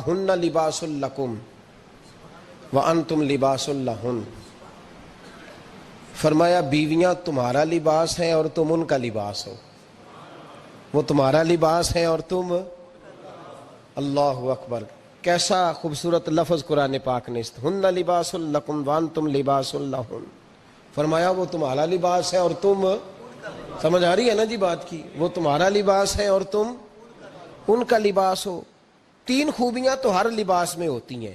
ہن لباس لکم وانتم لباس لہن، فرمایا بیویاں تمہارا لباس ہیں اور تم ان کا لباس ہو، وہ تمہارا لباس ہیں اور تم، اللہ اکبر، کیسا خوبصورت لفظ قرآن پاک نے، ہن لباس لکم وانتم لباس لہن، فرمایا وہ تمہارا لباس ہے اور تم، سمجھ آ رہی ہے نا جی بات کی، وہ تمہارا لباس ہے اور تم ان کا لباس ہو۔ تین خوبیاں تو ہر لباس میں ہوتی ہیں،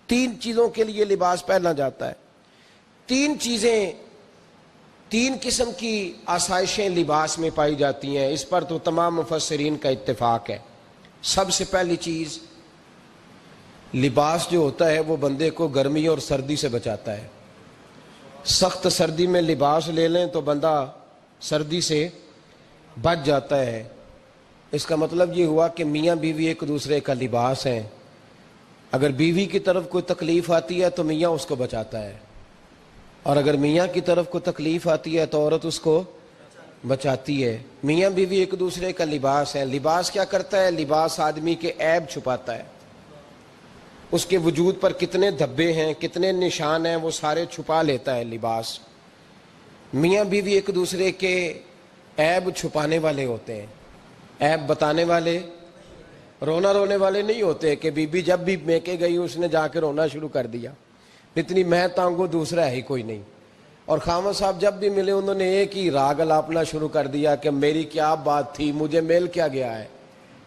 تین چیزوں کے لیے لباس پہنا جاتا ہے، تین چیزیں، تین قسم کی آسائشیں لباس میں پائی جاتی ہیں، اس پر تو تمام مفسرین کا اتفاق ہے۔ سب سے پہلی چیز، لباس جو ہوتا ہے وہ بندے کو گرمی اور سردی سے بچاتا ہے۔ سخت سردی میں لباس لے لیں تو بندہ سردی سے بچ جاتا ہے۔ اس کا مطلب یہ ہوا کہ میاں بیوی ایک دوسرے کا لباس ہیں، اگر بیوی کی طرف کوئی تکلیف آتی ہے تو میاں اس کو بچاتا ہے، اور اگر میاں کی طرف کوئی تکلیف آتی ہے تو عورت اس کو بچاتی ہے۔ میاں بیوی ایک دوسرے کا لباس ہے۔ لباس کیا کرتا ہے؟ لباس آدمی کے عیب چھپاتا ہے، اس کے وجود پر کتنے دھبے ہیں، کتنے نشان ہیں، وہ سارے چھپا لیتا ہے لباس۔ میاں بیوی ایک دوسرے کے عیب چھپانے والے ہوتے ہیں، عیب بتانے والے، رونا رونے والے نہیں ہوتے کہ بی بی جب بھی میکے گئی اس نے جا کے رونا شروع کر دیا، اتنی میں تانگو دوسرا ہے ہی کوئی نہیں، اور خامد صاحب جب بھی ملے انہوں نے ایک ہی راگ الاپنا شروع کر دیا کہ میری کیا بات تھی، مجھے مل کیا گیا ہے،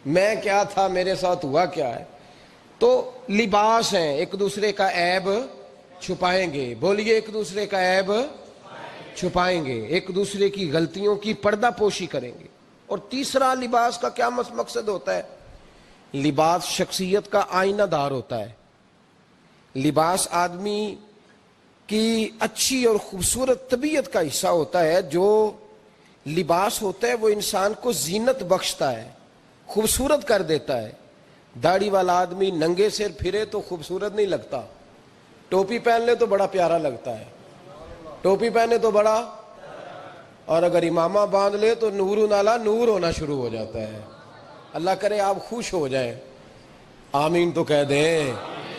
میں کیا تھا، میرے ساتھ ہوا کیا ہے۔ تو لباس ہیں، ایک دوسرے کا عیب چھپائیں گے، بولیے ایک دوسرے کا عیب چھپائیں گے، ایک دوسرے کی غلطیوں کی پردہ پوشی کریں گے۔ اور تیسرا لباس کا کیا مقصد ہوتا ہے؟ لباس شخصیت کا آئینہ دار ہوتا ہے۔ لباس آدمی کی اچھی اور خوبصورت طبیعت کا حصہ ہوتا ہے۔ جو لباس ہوتا ہے وہ انسان کو زینت بخشتا ہے، خوبصورت کر دیتا ہے۔ داڑھی والا آدمی ننگے سر پھرے تو خوبصورت نہیں لگتا، ٹوپی پہن لے تو بڑا پیارا لگتا ہے، ٹوپی پہنے تو بڑا، اور اگر امامہ باندھ لے تو نور نالا نور ہونا شروع ہو جاتا ہے۔ اللہ کرے آپ خوش ہو جائیں، آمین تو کہہ دیں،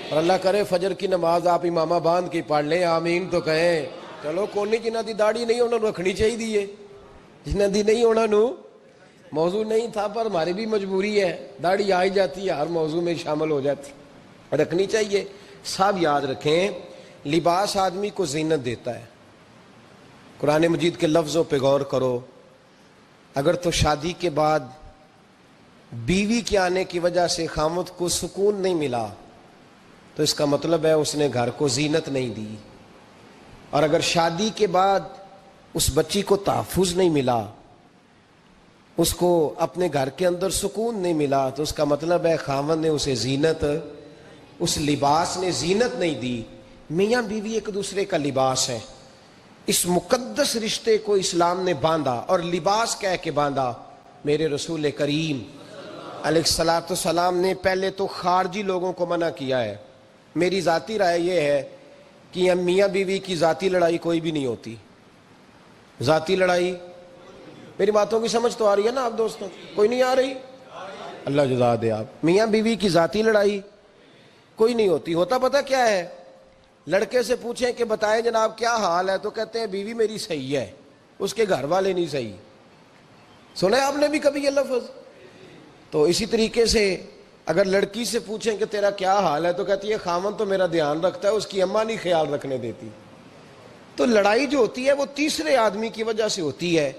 اور اللہ کرے فجر کی نماز آپ امامہ باندھ کی پڑھ لیں، آمین تو کہیں۔ چلو کونی جنہ دی داڑھی نہیں انہوں نے رکھنی چاہیے دیئے، جنہ دی نہیں ہونا نو موضوع نہیں تھا، پر ہماری بھی مجبوری ہے، داڑھی آئی جاتی ہے ہر موضوع میں شامل ہو جاتی، رکھنی چاہیے۔ سب یاد رکھیں، لباس آدمی کو زینت دیتا ہے۔ قرآن مجید کے لفظوں پہ غور کرو، اگر تو شادی کے بعد بیوی کے آنے کی وجہ سے خامد کو سکون نہیں ملا تو اس کا مطلب ہے اس نے گھر کو زینت نہیں دی، اور اگر شادی کے بعد اس بچی کو تحفظ نہیں ملا، اس کو اپنے گھر کے اندر سکون نہیں ملا، تو اس کا مطلب ہے خامد نے اسے زینت، اس لباس نے زینت نہیں دی۔ میاں بیوی ایک دوسرے کا لباس ہے، اس مقدس رشتے کو اسلام نے باندھا، اور لباس کہہ کے باندھا۔ میرے رسول کریم علیہ السلام نے پہلے تو خارجی لوگوں کو منع کیا ہے۔ میری ذاتی رائے یہ ہے کہ میاں بیوی کی ذاتی لڑائی کوئی بھی نہیں ہوتی، ذاتی لڑائی، میری باتوں کی سمجھ تو آ رہی ہے نا آپ دوستوں؟ کوئی نہیں آ رہی؟ اللہ جزا دے آپ۔ میاں بیوی کی ذاتی لڑائی کوئی نہیں ہوتی، ہوتا پتہ کیا ہے؟ لڑکے سے پوچھیں کہ بتائیں جناب کیا حال ہے، تو کہتے ہیں بیوی میری صحیح ہے، اس کے گھر والے نہیں صحیح۔ سنا ہے آپ نے بھی کبھی یہ لفظ؟ تو اسی طریقے سے اگر لڑکی سے پوچھیں کہ تیرا کیا حال ہے، تو کہتی ہے خامن تو میرا دھیان رکھتا ہے، اس کی اماں نہیں خیال رکھنے دیتی۔ تو لڑائی جو ہوتی ہے وہ تیسرے آدمی کی وجہ سے ہوتی ہے۔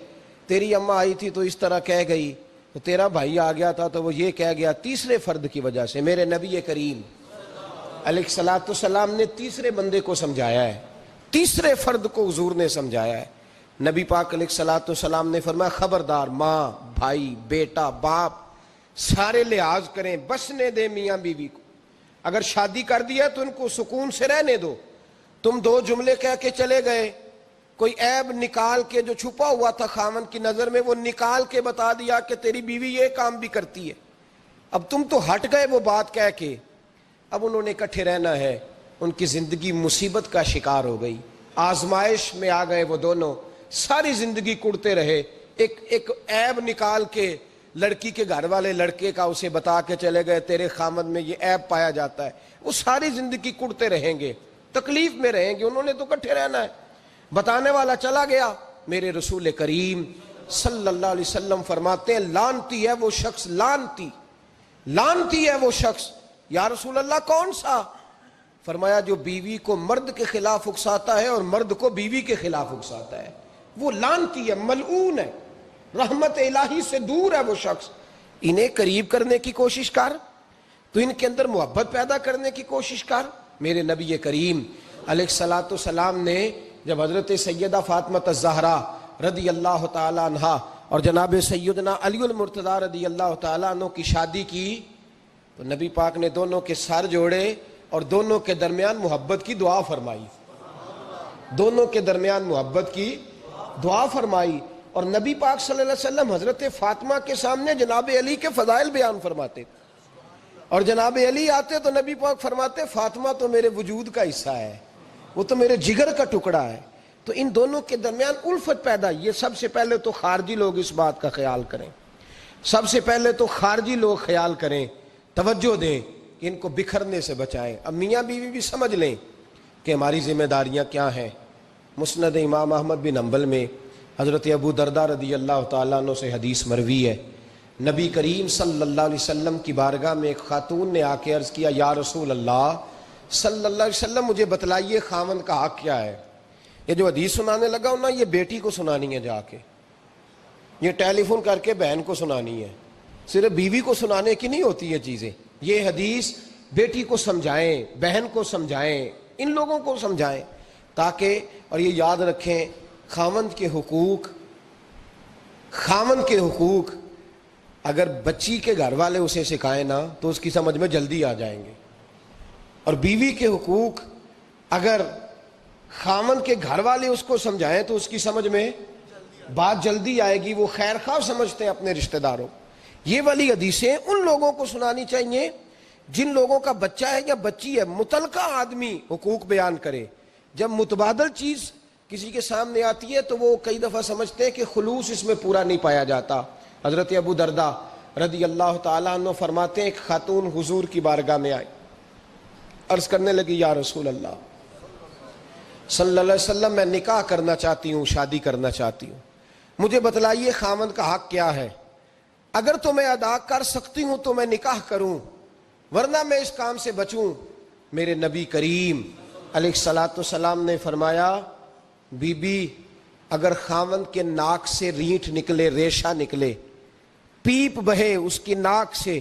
تیری اماں آئی تھی تو اس طرح کہہ گئی، تو تیرا بھائی آ گیا تھا تو وہ یہ کہہ گیا، تیسرے فرد کی وجہ سے۔ میرے نبی کریم علیہ السلام نے تیسرے بندے کو سمجھایا ہے، تیسرے فرد کو حضور نے سمجھایا ہے۔ نبی پاک علیہ السلام نے فرمایا خبردار، ماں، بھائی، بیٹا، باپ سارے لحاظ کریں، بسنے دیں میاں بیوی کو، اگر شادی کر دیا تو ان کو سکون سے رہنے دو۔ تم دو جملے کہہ کے چلے گئے، کوئی عیب نکال کے جو چھپا ہوا تھا خامن کی نظر میں وہ نکال کے بتا دیا کہ تیری بیوی یہ کام بھی کرتی ہے، اب تم تو ہٹ گئے وہ بات کہہ کے، اب انہوں نے اکٹھے رہنا ہے، ان کی زندگی مصیبت کا شکار ہو گئی، آزمائش میں آ گئے وہ دونوں، ساری زندگی کڑتے رہے، ایک عیب نکال کے لڑکی کے گھر والے لڑکے کا اسے بتا کے چلے گئے تیرے خامد میں یہ عیب پایا جاتا ہے، وہ ساری زندگی کڑتے رہیں گے، تکلیف میں رہیں گے، انہوں نے تو کٹھے رہنا ہے۔ بتانے والا چلا گیا، میرے رسول کریم صلی اللہ علیہ وسلم فرماتے ہیں لعنتی ہے وہ شخص، لعنتی ہے وہ شخص۔ یا رسول اللہ کون سا؟ فرمایا جو بیوی کو مرد کے خلاف اکساتا ہے اور مرد کو بیوی کے خلاف اکساتا ہے، وہ لعنتی ہے، ملعون ہے، رحمت الہی سے دور ہے وہ شخص۔ انہیں قریب کرنے کی کوشش کر، تو ان کے اندر محبت پیدا کرنے کی کوشش کر۔ میرے نبی کریم علیہ الصلوۃ والسلام نے جب حضرت سیدہ فاطمہ الزہرا رضی اللہ تعالی عنہا اور جناب سیدنا علی المرتضیٰ رضی اللہ تعالی عنہ کی شادی کی تو نبی پاک نے دونوں کے سر جوڑے اور دونوں کے درمیان محبت کی دعا فرمائی، دونوں کے درمیان محبت کی دعا فرمائی۔ اور نبی پاک صلی اللہ علیہ وسلم حضرت فاطمہ کے سامنے جناب علی کے فضائل بیان فرماتے، اور جناب علی آتے تو نبی پاک فرماتے فاطمہ تو میرے وجود کا حصہ ہے، وہ تو میرے جگر کا ٹکڑا ہے۔ تو ان دونوں کے درمیان الفت پیدا۔ یہ سب سے پہلے تو خارجی لوگ اس بات کا خیال کریں، سب سے پہلے تو خارجی لوگ خیال کریں، توجہ دیں کہ ان کو بکھرنے سے بچائیں۔ اب میاں بیوی بھی سمجھ لیں کہ ہماری ذمہ داریاں کیا ہیں۔ مسند امام احمد بن حنبل میں حضرت ابو درداء رضی اللہ تعالیٰ عنہ سے حدیث مروی ہے، نبی کریم صلی اللہ علیہ وسلم کی بارگاہ میں ایک خاتون نے آ کے عرض کیا یا رسول اللہ صلی اللہ علیہ وسلم مجھے بتلائیے خاوند کا حق کیا ہے۔ یہ جو حدیث سنانے لگا ہوں نا، یہ بیٹی کو سنانی ہے، جا کے یہ ٹیلی فون کر کے بہن کو سنانی ہے، صرف بیوی کو سنانے کی نہیں ہوتی یہ چیزیں۔ یہ حدیث بیٹی کو سمجھائیں، بہن کو سمجھائیں، ان لوگوں کو سمجھائیں تاکہ، اور یہ یاد رکھیں خاوند کے حقوق اگر بچی کے گھر والے اسے سکھائیں نا تو اس کی سمجھ میں جلدی آ جائیں گے، اور بیوی کے حقوق اگر خاوند کے گھر والے اس کو سمجھائیں تو اس کی سمجھ میں بات جلدی آئے گی، وہ خیر خواہ سمجھتے ہیں اپنے رشتہ داروں۔ یہ والی حدیثیں ان لوگوں کو سنانی چاہیے جن لوگوں کا بچہ ہے یا بچی ہے، متعلقہ آدمی حقوق بیان کرے۔ جب متبادل چیز کسی کے سامنے آتی ہے تو وہ کئی دفعہ سمجھتے ہیں کہ خلوص اس میں پورا نہیں پایا جاتا۔ حضرت ابو درداء رضی اللہ تعالیٰ عنہ فرماتے ہیں ایک خاتون حضور کی بارگاہ میں آئی، عرض کرنے لگی یا رسول اللہ صلی اللہ علیہ وسلم میں نکاح کرنا چاہتی ہوں، شادی کرنا چاہتی ہوں، مجھے بتلائیے خاوند کا حق کیا ہے، اگر تو میں ادا کر سکتی ہوں تو میں نکاح کروں ورنہ میں اس کام سے بچوں۔ میرے نبی کریم علیہ الصلوۃ والسلام نے فرمایا بی بی اگر خاوند کے ناک سے رینٹ نکلے، ریشہ نکلے، پیپ بہے اس کی ناک سے،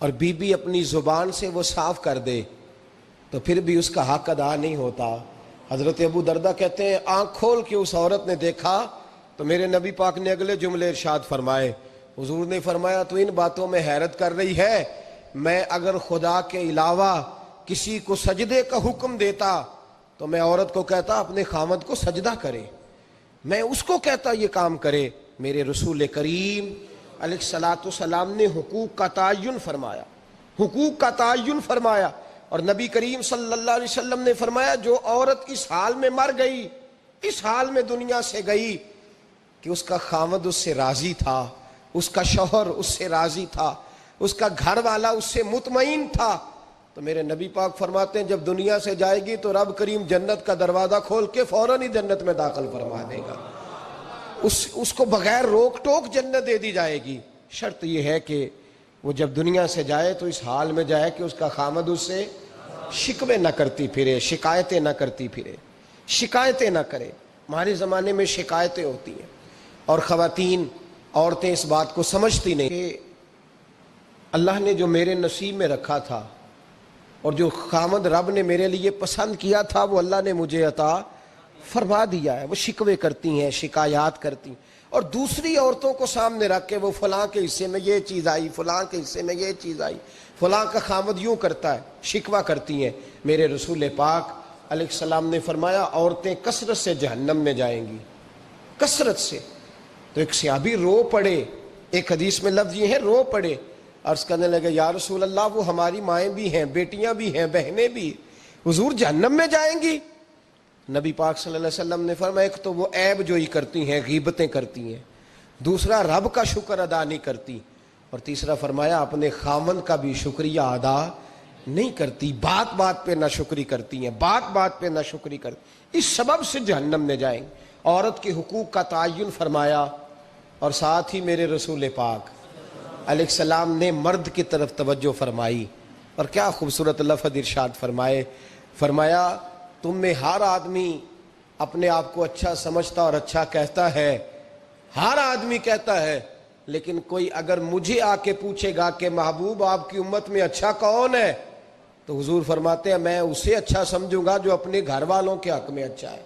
اور بی بی اپنی زبان سے وہ صاف کر دے تو پھر بھی اس کا حق ادا نہیں ہوتا۔ حضرت ابو درداء کہتے ہیں آنکھ کھول کے اس عورت نے دیکھا تو میرے نبی پاک نے اگلے جملے ارشاد فرمائے، حضور نے فرمایا تو ان باتوں میں حیرت کر رہی ہے، میں اگر خدا کے علاوہ کسی کو سجدے کا حکم دیتا تو میں عورت کو کہتا اپنے خاوند کو سجدہ کرے، میں اس کو کہتا یہ کام کرے۔ میرے رسول کریم علیہ الصلوۃ والسلام نے حقوق کا تعین فرمایا، حقوق کا تعین فرمایا، اور نبی کریم صلی اللہ علیہ وسلم نے فرمایا جو عورت اس حال میں مر گئی، اس حال میں دنیا سے گئی کہ اس کا خاوند اس سے راضی تھا، اس کا شوہر اس سے راضی تھا، اس کا گھر والا اس سے مطمئن تھا، تو میرے نبی پاک فرماتے ہیں جب دنیا سے جائے گی تو رب کریم جنت کا دروازہ کھول کے فوراً ہی جنت میں داخل فرما دے گا، اس کو بغیر روک ٹوک جنت دے دی جائے گی۔ شرط یہ ہے کہ وہ جب دنیا سے جائے تو اس حال میں جائے کہ اس کا خاوند اس سے شکوے نہ کرتی پھرے، شکایتیں نہ کرتی پھرے، شکایتیں نہ کرے۔ ہمارے زمانے میں شکایتیں ہوتی ہیں اور خواتین، عورتیں اس بات کو سمجھتی نہیں کہ اللہ نے جو میرے نصیب میں رکھا تھا اور جو خاوند رب نے میرے لیے پسند کیا تھا وہ اللہ نے مجھے عطا فرما دیا ہے۔ وہ شکوے کرتی ہیں، شکایات کرتی ہیں، اور دوسری عورتوں کو سامنے رکھ کے وہ فلاں کے حصے میں یہ چیز آئی، فلاں کے حصے میں یہ چیز آئی، فلاں کا خاوند یوں کرتا ہے، شکوہ کرتی ہیں۔ میرے رسول پاک علیہ السلام نے فرمایا عورتیں کثرت سے جہنم میں جائیں گی، کثرت سے۔ تو ایک صحابی رو پڑے، ایک حدیث میں لفظ یہ ہے رو پڑے، عرض کرنے لگے یا رسول اللہ وہ ہماری مائیں بھی ہیں، بیٹیاں بھی ہیں، بہنیں بھی، حضور جہنم میں جائیں گی؟ نبی پاک صلی اللہ علیہ وسلم نے فرمایا ایک تو وہ عیب جوئی کرتی ہیں، غیبتیں کرتی ہیں، دوسرا رب کا شکر ادا نہیں کرتی، اور تیسرا فرمایا اپنے خاوند کا بھی شکریہ ادا نہیں کرتی، بات بات پہ ناشکری کرتی ہیں، بات بات پہ ناشکری کرتی، اس سبب سے جہنم میں جائیں گے۔ عورت کے حقوق کا تعین فرمایا، اور ساتھ ہی میرے رسول پاک علیہ السلام نے مرد کی طرف توجہ فرمائی، اور کیا خوبصورت لفظ ارشاد فرمایا تم میں ہر آدمی اپنے آپ کو اچھا سمجھتا اور اچھا کہتا ہے، ہر آدمی کہتا ہے، لیکن کوئی اگر مجھے آ کے پوچھے گا کہ محبوب آپ کی امت میں اچھا کون ہے، تو حضور فرماتے ہیں میں اسے اچھا سمجھوں گا جو اپنے گھر والوں کے حق میں اچھا ہے،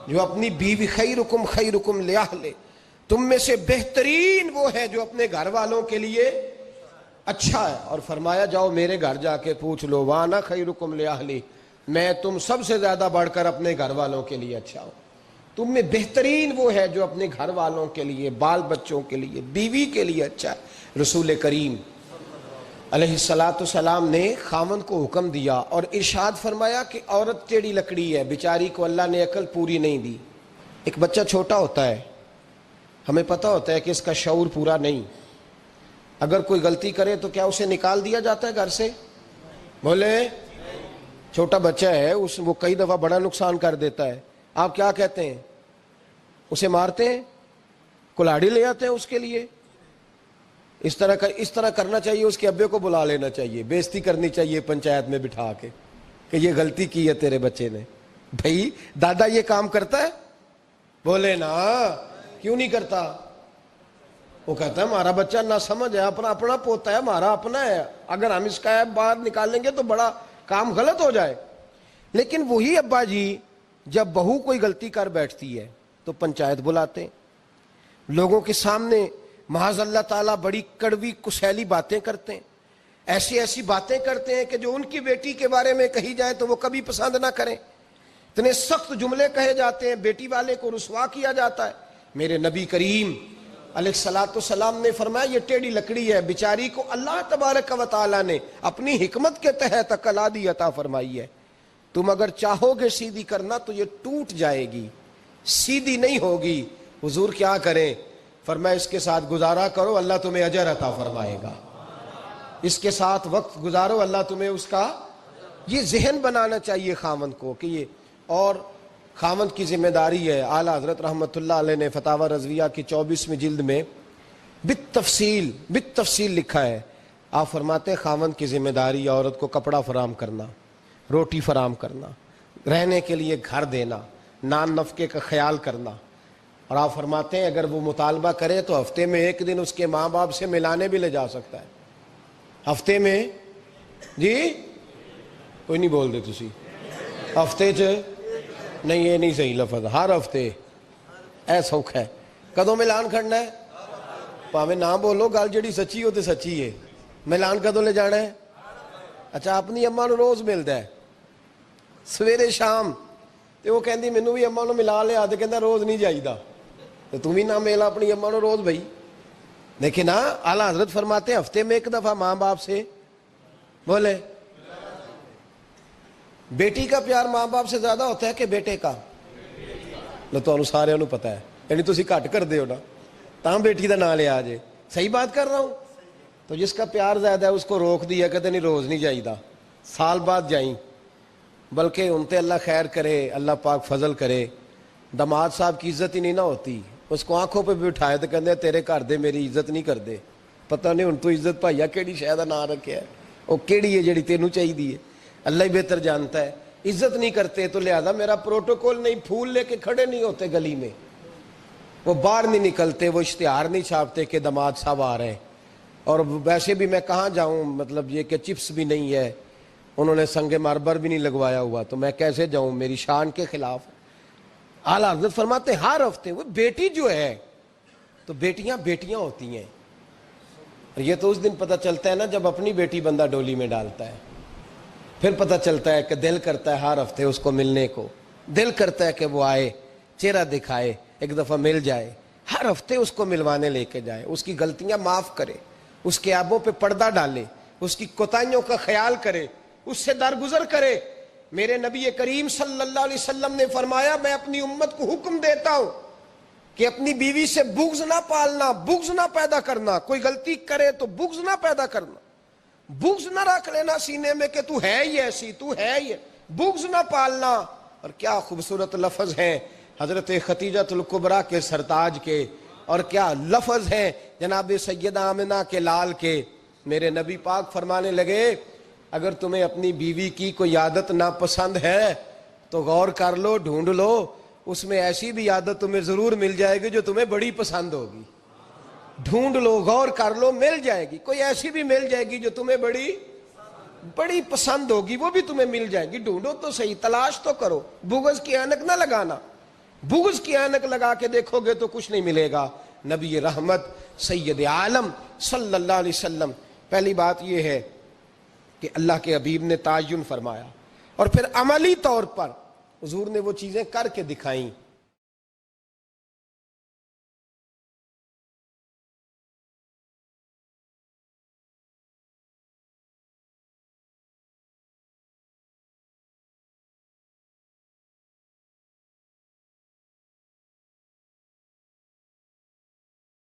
جو اپنی بیوی خیرکم لأہلہ، تم میں سے بہترین وہ ہے جو اپنے گھر والوں کے لیے اچھا ہے۔ اور فرمایا جاؤ میرے گھر جا کے پوچھ لو، وانا خیرکم لأہلی، میں تم سب سے زیادہ بڑھ کر اپنے گھر والوں کے لیے اچھا ہوں۔ تم میں بہترین وہ ہے جو اپنے گھر والوں کے لیے، بال بچوں کے لیے، بیوی کے لیے اچھا ہے۔ رسول کریم علیہ السلام نے خاوند کو حکم دیا اور ارشاد فرمایا کہ عورت ٹیڑھی لکڑی ہے، بیچاری کو اللہ نے عقل پوری نہیں دی۔ ایک بچہ چھوٹا ہوتا ہے، ہمیں پتہ ہوتا ہے کہ اس کا شعور پورا نہیں، اگر کوئی غلطی کرے تو کیا اسے نکال دیا جاتا ہے گھر سے؟ بولے، چھوٹا بچہ ہے، وہ کئی دفعہ بڑا نقصان کر دیتا ہے، آپ کیا کہتے ہیں؟ اسے مارتے ہیں، کلاڑی لے آتے ہیں اس کے لیے؟ اس طرح کرنا چاہیے، اس کے ابے کو بلا لینا چاہیے، بےزتی کرنی چاہیے پنچایت میں بٹھا کے کہ یہ غلطی کی ہے تیرے بچے نے۔ بھائی دادا یہ کام کرتا ہے؟ بولے نا، کیوں نہیں کرتا؟ وہ کہتا ہے ہمارا بچہ نہ سمجھ ہے، اپنا پوتا ہے، ہمارا اپنا ہے، اگر ہم اس کا باہر نکالیں گے تو بڑا کام غلط ہو جائے۔ لیکن وہی ابا جی جب بہو کوئی غلطی کر بیٹھتی ہے تو پنچایت بلاتے ہیں، لوگوں کے سامنے معاذ اللہ تعالیٰ بڑی کڑوی کسیلی باتیں کرتے ہیں، ایسی باتیں کرتے ہیں کہ جو ان کی بیٹی کے بارے میں کہی جائے تو وہ کبھی پسند نہ کریں، اتنے سخت جملے کہے جاتے ہیں، بیٹی والے کو رسوا کیا جاتا ہے۔ میرے نبی کریم علیہ السلام نے فرمایا یہ ٹیڑھی لکڑی ہے، بیچاری کو اللہ تبارک و تعالیٰ نے اپنی حکمت کے تحت عقل عادی عطا فرمائی ہے، تم اگر چاہو گے سیدھی کرنا تو یہ ٹوٹ جائے گی، سیدھی نہیں ہوگی۔ حضور کیا کریں؟ فرمایا اس کے ساتھ گزارا کرو، اللہ تمہیں اجر عطا فرمائے گا، اس کے ساتھ وقت گزارو، اللہ تمہیں اس کا، یہ ذہن بنانا چاہیے خاوند کو کہ یہ، اور خاوند کی ذمہ داری ہے۔ اعلیٰ حضرت رحمۃ اللہ علیہ نے فتاوی رضویہ کی 24ویں جلد میں بالتفصیل لکھا ہے، آپ فرماتے ہیں خاوند کی ذمہ داری ہے عورت کو کپڑا فراہم کرنا، روٹی فراہم کرنا، رہنے کے لیے گھر دینا، نان نفقے کا خیال کرنا، اور آپ فرماتے ہیں اگر وہ مطالبہ کرے تو ہفتے میں ایک دن اس کے ماں باپ سے ملانے بھی لے جا سکتا ہے، ہفتے میں، جی کوئی نہیں بول دے تسی، ہفتے نہیں، یہ نہیں صحیح لفظ، ہر ہفتے اے سوکھ ہے، کدوں ملان کھڑنا ہے؟ پاویں نہ بولو، گل جڑی سچی ہو تے سچی ہے، ملان کدوں لے جانا ہے؟ اچھا اپنی اماں نو روز ملتا ہے سویرے شام، تے وہ کہندی مینوں بھی اماں نو ملا لیا، تے کہندا روز نہیں جائیدا، تے تم بھی نہ ملا اپنی اماں نو روز بھائی۔ لیکن ہاں اعلیٰ حضرت فرماتے ہیں ہفتے میں ایک دفعہ ماں باپ سے، بولے، بیٹی کا پیار ماں باپ سے زیادہ ہوتا ہے کہ بیٹے کا؟ لو تو سارے نو پتا ہے، یعنی تسی گھٹ کر دے ہو نا، تاں بیٹی دا نام لیا جے، صحیح بات کر رہا ہوں؟ تو جس کا پیار زیادہ ہے اس کو روک دیا، کہتے نہیں روز نہیں جائیدا، سال بعد جائیں، بلکہ ان تے اللہ خیر کرے، اللہ پاک فضل کرے، داماد صاحب کی عزت ہی نہیں نہ ہوتی، اس کو آنکھوں پہ بھی اٹھائے تو کہتے تیرے گھر دے میری عزت نہیں کر دے، پتہ نہیں ان تو عزت بھائیا کیڑی شاید نہ رکھیا ہے، وہ کیڑی ہے جڑی تینوں چاہیے ہے، اللہ ہی بہتر جانتا ہے۔ عزت نہیں کرتے تو لہذا میرا پروٹوکول نہیں، پھول لے کے کھڑے نہیں ہوتے گلی میں، وہ باہر نہیں نکلتے، وہ اشتہار نہیں چھاپتے کہ داماد صاحب آ رہے ہیں، اور ویسے بھی میں کہاں جاؤں، مطلب یہ کہ چپس بھی نہیں ہے، انہوں نے سنگ مرمر بھی نہیں لگوایا ہوا، تو میں کیسے جاؤں، میری شان کے خلاف۔ اعلیٰ حضرت فرماتے ہیں ہر ہفتے وہ بیٹی جو ہے، تو بیٹیاں بیٹیاں ہوتی ہیں، اور یہ تو اس دن پتہ چلتا ہے نا جب اپنی بیٹی بندہ ڈولی میں ڈالتا ہے، پھر پتہ چلتا ہے کہ دل کرتا ہے ہر ہفتے اس کو ملنے کو، دل کرتا ہے کہ وہ آئے، چہرہ دکھائے، ایک دفعہ مل جائے، ہر ہفتے اس کو ملوانے لے کے جائے، اس کی غلطیاں معاف کرے، اس کے عیبوں پہ پردہ ڈالے، اس کی کوتاہیوں کا خیال کرے، اس سے درگزر کرے۔ میرے نبی کریم صلی اللہ علیہ وسلم نے فرمایا میں اپنی امت کو حکم دیتا ہوں کہ اپنی بیوی سے بغض نہ پالنا، بغض نہ پیدا کرنا، کوئی غلطی کرے تو بغض نہ پیدا کرنا، بغض نہ رکھ لینا سینے میں کہ تو ہے ہی ایسی، تو ہے ہی، بغض نہ پالنا۔ اور کیا خوبصورت لفظ ہیں حضرت خدیجہ الکبریٰ کے سرتاج کے، اور کیا لفظ ہیں جناب سیدہ آمنہ کے لال کے۔ میرے نبی پاک فرمانے لگے اگر تمہیں اپنی بیوی کی کوئی عادت ناپسند ہے تو غور کر لو، ڈھونڈ لو، اس میں ایسی بھی عادت تمہیں ضرور مل جائے گی جو تمہیں بڑی پسند ہوگی۔ ڈھونڈ لو، غور کر لو، مل جائے گی، کوئی ایسی بھی مل جائے گی جو تمہیں بڑی پسند ہوگی، وہ بھی تمہیں مل جائے گی۔ ڈھونڈو تو صحیح، تلاش تو کرو، بغض کی اینک نہ لگانا، بغض کی اینک لگا کے دیکھو گے تو کچھ نہیں ملے گا۔ نبی رحمت سید عالم صلی اللہ علیہ وسلم، پہلی بات یہ ہے کہ اللہ کے حبیب نے تعین فرمایا، اور پھر عملی طور پر حضور نے وہ چیزیں کر کے دکھائیں